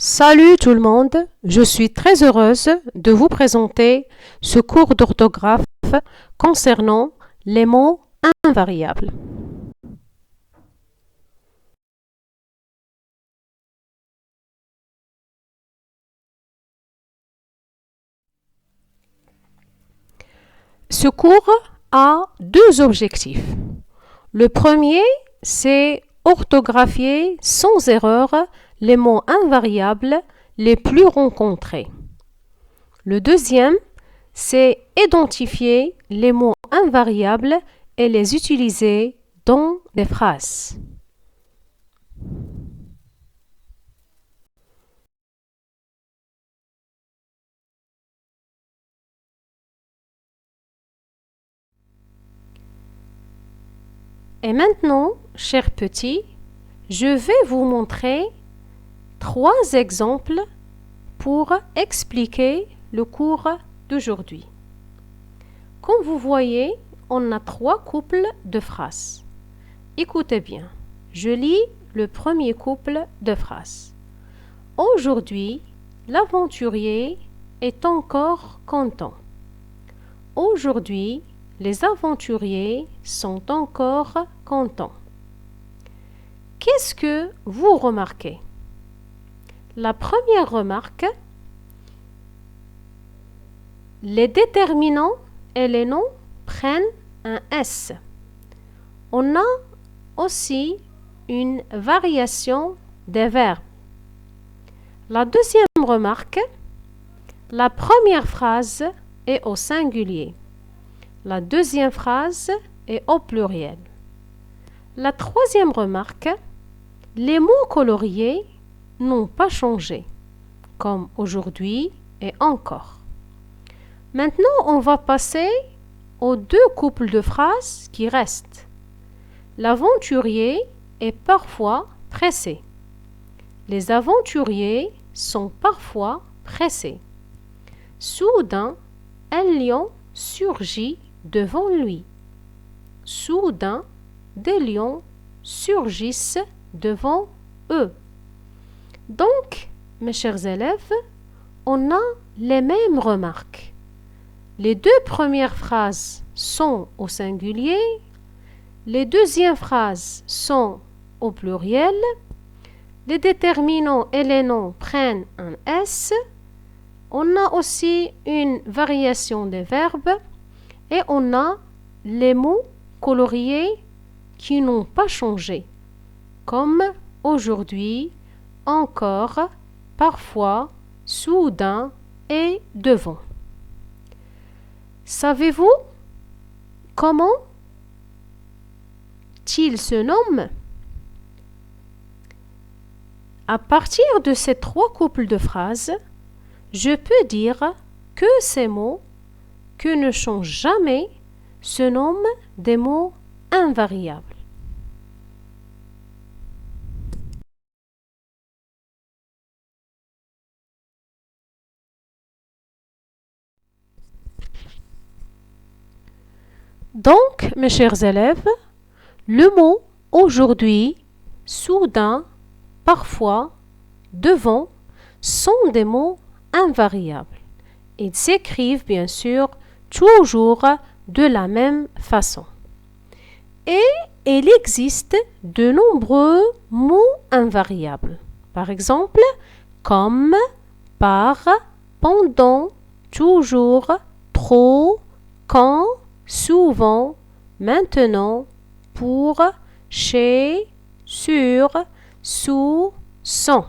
Salut tout le monde, je suis très heureuse de vous présenter ce cours d'orthographe concernant les mots invariables. Ce cours a deux objectifs. Le premier, c'est orthographier sans erreur les mots invariables les plus rencontrés. Le deuxième, c'est identifier les mots invariables et les utiliser dans des phrases. Et maintenant, chers petits, je vais vous montrer 3 exemples pour expliquer le cours d'aujourd'hui. Comme vous voyez, on a 3 couples de phrases. Écoutez bien, je lis le premier couple de phrases. Aujourd'hui, l'aventurier est encore content. Aujourd'hui, les aventuriers sont encore contents. Qu'est-ce que vous remarquez? La première remarque, les déterminants et les noms prennent un S. On a aussi une variation des verbes. La deuxième remarque, la première phrase est au singulier. La deuxième phrase est au pluriel. La troisième remarque, les mots coloriés n'ont pas changé, comme aujourd'hui et encore. Maintenant, on va passer aux 2 couples de phrases qui restent. L'aventurier est parfois pressé. Les aventuriers sont parfois pressés. Soudain, un lion surgit devant lui. Soudain, des lions surgissent devant eux. Donc, mes chers élèves, on a les mêmes remarques. Les 2 premières phrases sont au singulier, les deuxièmes phrases sont au pluriel, les déterminants et les noms prennent un S, on a aussi une variation des verbes et on a les mots coloriés qui n'ont pas changé, comme aujourd'hui, encore, parfois, soudain et devant. Savez-vous comment ils se nomment? À partir de ces 3 couples de phrases, je peux dire que ces mots, que ne changent jamais, se nomment des mots invariables. Donc, mes chers élèves, le mot aujourd'hui, soudain, parfois, devant sont des mots invariables. Ils s'écrivent bien sûr toujours de la même façon. Et il existe de nombreux mots invariables. Par exemple, comme, par, pendant, toujours, trop, quand, souvent, maintenant, pour, chez, sur, sous, sans.